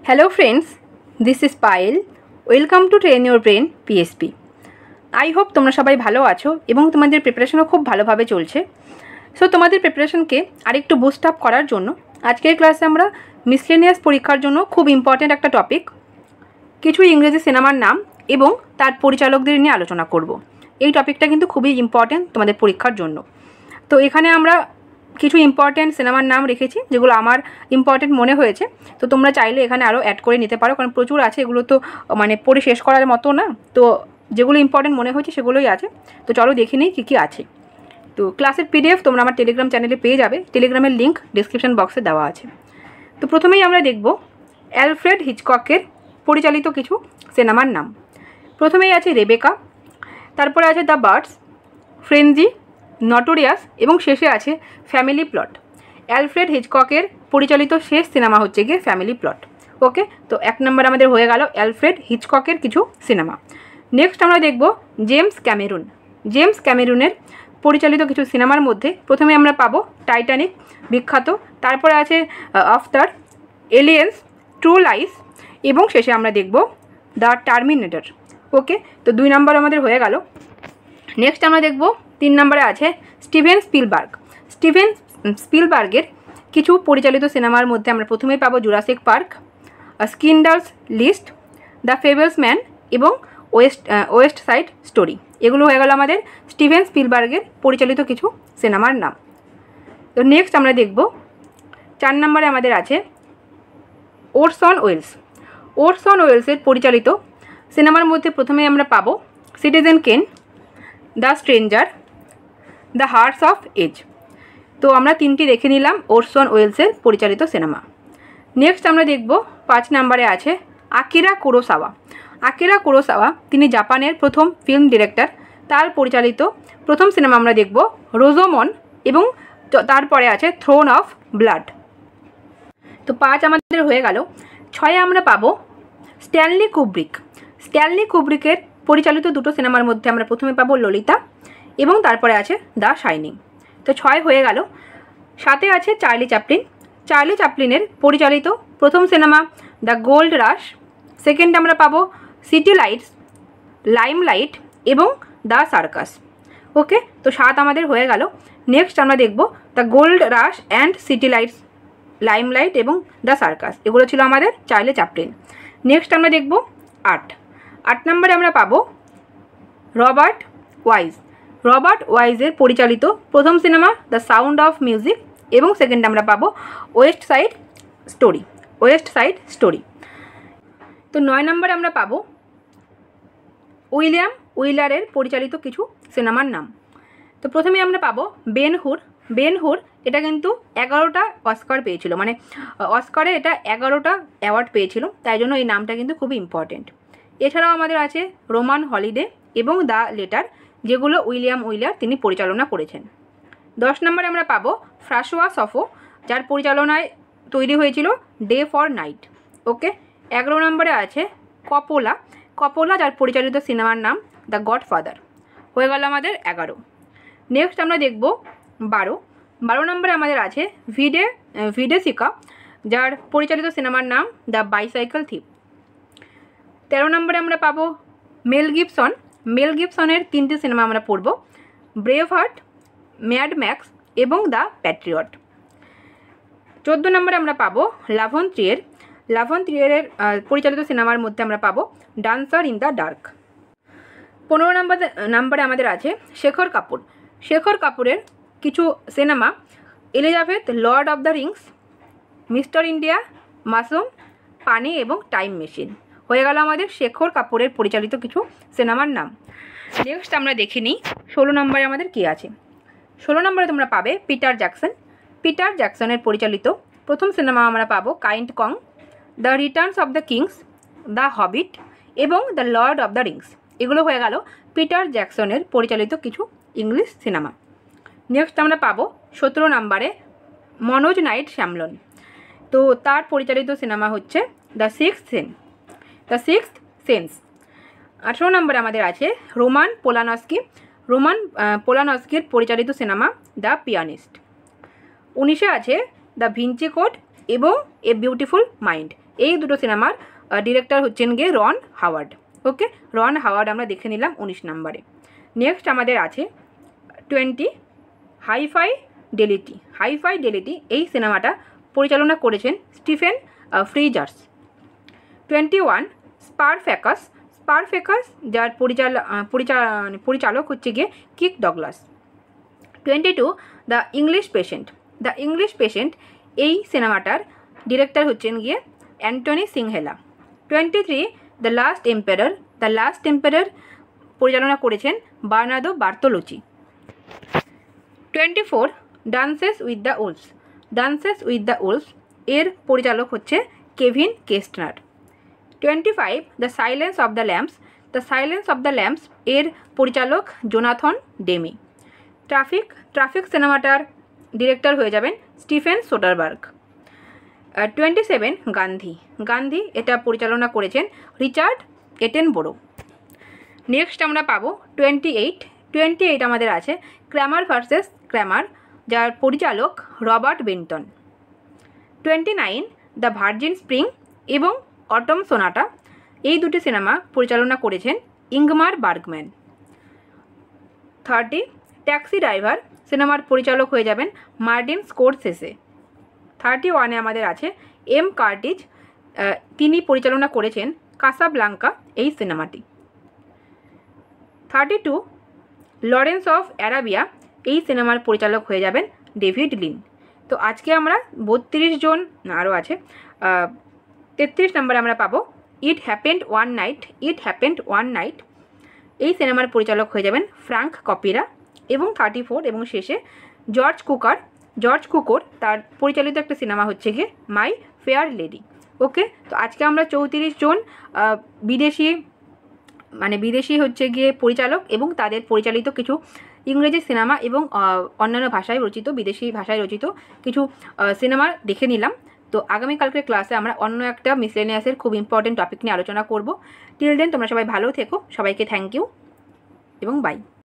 Hello friends, this is Payal. Welcome to Train Your Brain PSP. I hope তোমরা সবাই ভালো আছো এবং তোমাদের প্রিপারেশনও খুব ভালোভাবে চলছে। সো তোমাদের প্রিপারেশনকে আরেকটু বুস্ট আপ করার জন্য আজকের ক্লাসে আমরা মিসলেনিয়াস পরীক্ষার জন্য খুব ইম্পর্ট্যান্ট একটা টপিক কিছু ইংরেজি সিনেমার নাম এবং তার পরিচালকদের নিয়ে আলোচনা করব। এই টপিকটা কিন্তু খুবই ইম্পর্ট্যান্ট তোমাদের পরীক্ষার জন্য। তো এখানে আমরা কিছু ইম্পর্ট্যান্ট সিনেমার নাম রেখেছি যেগুলো আমার ইম্পর্ট্যান্ট মনে হয়েছে। তো তোমরা চাইলে এখানে আরও অ্যাড করে নিতে পারো, কারণ প্রচুর আছে, এগুলো তো মানে পড়ে শেষ করার মতো না। তো যেগুলো ইম্পর্ট্যান্ট মনে হয়েছে সেগুলোই আছে। তো চলো দেখে নিই কী কী আছে। তো ক্লাসের পিডিএফ তোমরা আমার টেলিগ্রাম চ্যানেলে পেয়ে যাবে, টেলিগ্রামের লিঙ্ক ডিসক্রিপশন বক্সে দেওয়া আছে। তো প্রথমেই আমরা দেখব অ্যালফ্রেড হিচককের পরিচালিত কিছু সিনেমার নাম। প্রথমেই আছে রেবেকা, তারপরে আছে দ্য বার্ডস, ফ্রেঞ্জি, নটোরিয়াস এবং শেষে আছে ফ্যামিলি প্লট। অ্যালফ্রেড হিচককের পরিচালিত শেষ সিনেমা হচ্ছে গিয়ে ফ্যামিলি প্লট। ওকে, তো এক নম্বর আমাদের হয়ে গেল অ্যালফ্রেড হিচককের কিছু সিনেমা। নেক্সট আমরা দেখব জেমস ক্যামেরুন। জেমস ক্যামেরুনের পরিচালিত কিছু সিনেমার মধ্যে প্রথমে আমরা পাবো টাইটানিক, বিখ্যাত, তারপরে আছে আফতার, এলিয়েন্স, ট্রু লাইস এবং শেষে আমরা দেখব দ্য টার্মিনেটর। ওকে, তো 2 নম্বর আমাদের হয়ে গেল। নেক্সট আমরা দেখব 3 নম্বরে আছে স্টিভেন স্পিলবার্গ। স্টিভেন স্পিলবার্গের কিছু পরিচালিত সিনেমার মধ্যে আমরা প্রথমেই পাবো জুরাসিক পার্ক, স্কিন্ডারস লিস্ট, দ্য ফেবলসম্যান এবং ওয়েস্ট সাইড স্টোরি। এগুলো হয়ে গেল আমাদের স্টিভেন স্পিলবার্গের পরিচালিত কিছু সিনেমার নাম। তো নেক্সট আমরা দেখব 4 নম্বরে আমাদের আছে ওরসন ওয়েলস। ওরসন ওয়েলসের পরিচালিত সিনেমার মধ্যে প্রথমে আমরা পাবো Citizen Kane, the Stranger, the Hearts of Age. তো আমরা 3টি দেখে নিলাম ওরসন ওয়েলসের পরিচালিত সিনেমা। নেক্সট আমরা দেখব 5 নম্বরে আছে আকিরা কুরোসাওয়া। আকিরা কুরোসাওয়া তিনি জাপানের প্রথম ফিল্ম ডিরেক্টর। তার পরিচালিত প্রথম সিনেমা আমরা দেখব রোজোমন এবং তারপরে আছে থ্রোন অফ ব্লাড। তো 5 আমাদের হয়ে গেল। 6 আমরা পাবো স্ট্যানলি কুব্রিক। স্ট্যানলি কুব্রিকের পরিচালিত দুটো সিনেমার মধ্যে আমরা প্রথমে পাবো ললিতা এবং তারপরে আছে দ্য শাইনিং। তো 6 হয়ে গেল। 7 আছে চার্লি চ্যাপলিন। চার্লি চ্যাপলিনের পরিচালিত প্রথম cinema the gold rush. Second আমরা পাবো সিটি লাইটস, লাইমলাইট এবং দ্য সার্কাস। ওকে, তো 7 আমাদের হয়ে গেল। নেক্সট আমরা দেখব the gold rush and city lights, limelight এবং দ্য সার্কাস। এগুলো ছিল আমাদের চার্লি চ্যাপলিন। নেক্সট আমরা দেখব 8 নম্বরে আমরা পাবো রবার্ট ওয়াইজ। রবার্ট ওয়াইজের পরিচালিত প্রথম cinema the sound of music এবং সেকেন্ড আমরা পাবো West side story, West side story. তো 9 নম্বরে আমরা পাবো উইলিয়াম উইলারের পরিচালিত কিছু সিনেমার নাম। তো প্রথমে আমরা পাবো বেন হুর। বেন হুর এটা কিন্তু 11টা অস্কার পেয়েছিল, মানে অস্কারে এটা 11টা অ্যাওয়ার্ড পেয়েছিল, তাই জন্য এই নামটা কিন্তু খুবই ইম্পর্টেন্ট। এছাড়াও আমাদের আছে রোমান হলিডে এবং দ্য লেটার, যেগুলো উইলিয়াম উইলার তিনি পরিচালনা করেছেন। 10 নম্বরে আমরা পাবো ফ্রাসোয়া সফো, যার পরিচালনায় তৈরি হয়েছিল ডে ফর নাইট। ওকে, 11 নম্বরে আছে কপোলা। কপোলা যার পরিচালিত সিনেমার নাম দ্য গডফাদার। হয়ে গেল আমাদের 11। নেক্সট আমরা দেখব 12 নম্বরে আমাদের আছে ভিডেসিকা, যার পরিচালিত সিনেমার নাম দ্য বাইসাইকেল থিপ। 13 নম্বরে আমরা পাবো মেল গিবসন। মেল গিবসনের 3টি সিনেমা আমরা পড়ব, ব্রেভ হার্ট, ম্যাড ম্যাক্স এবং দ্য প্যাট্রিয়ট। 14 নম্বরে আমরা পাবো লাভন ট্রিয়ের। লাভন ট্রিয়ের পরিচালিত সিনেমার মধ্যে আমরা পাবো ডান্সার ইন দ্য ডার্ক। 15 নম্বরে আমাদের আছে শেখর কাপুর। শেখর কাপুরের কিছু cinema Elizabeth, Lord of the Rings, mister India, Masum, পানি এবং টাইম মেশিন। হয়ে গেল আমাদের শেখর কাপুরের পরিচালিত কিছু সিনেমার নাম। নেক্সট আমরা দেখে নিই 16 নম্বরে আমাদের কী আছে। 16 নম্বরে তোমরা পাবে পিটার জ্যাকসন। পিটার জ্যাকসনের পরিচালিত প্রথম সিনেমা আমরা পাবো King Kong, the Returns of the Kings, the Hobbit এবং the Lord of the Rings. এগুলো হয়ে গেল পিটার জ্যাকসনের পরিচালিত কিছু ইংলিশ সিনেমা। নেক্সট আমরা পাবো 17 নম্বরে মনোজ নাইট শ্যামলন। তো তার পরিচালিত সিনেমা হচ্ছে দ্য সিক্সথ সেন্স। 18 নম্বরে আমাদের আছে রোমান পোলানস্কি। রোমান পোলানস্কির পরিচালিত সিনেমা দ্য পিয়ানিস্ট। 19-এ আছে দ্য ভিঞ্চি কোড এবং এ বিউটিফুল মাইন্ড। এই দুটো সিনেমার ডিরেক্টর হচ্ছেন গিয়ে রন হাওয়ার্ড। ওকে, রন হাওয়ার্ড আমরা দেখে নিলাম 19 নম্বরে। নেক্সট আমাদের আছে 20 হাই-ফাই ডেলিটি। হাই-ফাই ডেলিটি এই সিনেমাটা পরিচালনা করেছেন স্টিফেন ফ্রিজার্স। 21 স্পারফ্যাকাস। স্পারফ্যাকাস যার পরিচালক হচ্ছে গিয়ে কিক Douglas. 22 the English Patient. The English Patient এই সিনেমাটার ডিরেক্টর হচ্ছেন গিয়ে Anthony Minghella. 23 the Last Empire. The Last Empire পরিচালনা করেছেন Bernardo Bertolucci. 24 Dances with the Wolves. Dances with the Wolves এর পরিচালক হচ্ছে Kevin Costner. 25 the Silence of the Lambs. The Silence of the Lambs এর পরিচালক Jonathan Demme. Traffic সিনেমাটার director হয়ে যাবেন স্টিফেন সোডারবার্গ। 27 গান্ধী। গান্ধী এটা পরিচালনা করেছেন রিচার্ড এটেনবোরো। নেক্সট আমরা পাবো 28 আমাদের আছে ক্র্যামার ভার্সেস ক্র্যামার, যার পরিচালক Robert Benton. 29 the virgin spring এবং অটম সোনাটা এই দুটি সিনেমা পরিচালনা করেছেন ইংমার বার্গম্যান। 30 ট্যাক্সি ড্রাইভার সিনেমার পরিচালক হয়ে যাবেন মার্টিন স্কোরসেসে। 31 আমাদের আছে এম কার্টিজ, তিনি পরিচালনা করেছেন কাসাব্লাঙ্কা এই সিনেমাটি। 32 লরেন্স অফ অ্যারাবিয়া এই সিনেমার পরিচালক হয়ে যাবেন ডেভিড লিন। তো আজকে আমরা 32 জন, আরও আছে 33 নম্বরে আমরা পাবো it happened one night. It happened one night এই সিনেমার পরিচালক হয়ে যাবেন ফ্রাঙ্ক কপিরা। এবং 34 এবং শেষে জর্জ কুকর তার পরিচালিত একটা সিনেমা হচ্ছে গিয়ে মাই ফেয়ার লেডি। ওকে, তো আজকে আমরা 34 জন বিদেশি হচ্ছে গিয়ে পরিচালক এবং তাদের পরিচালিত কিছু ইংরেজি সিনেমা এবং অন্যান্য ভাষায় রচিত, বিদেশি ভাষায় রচিত কিছু সিনেমা দেখে নিলাম। তো আগামীকালকের ক্লাসে আমরা অন্য একটা মিসলেনিয়াসের খুব ইম্পর্টেন্ট টপিক নিয়ে আলোচনা করব। টিল দেন তোমরা সবাই ভালো থেকো। সবাইকে থ্যাংক ইউ এবং বাই।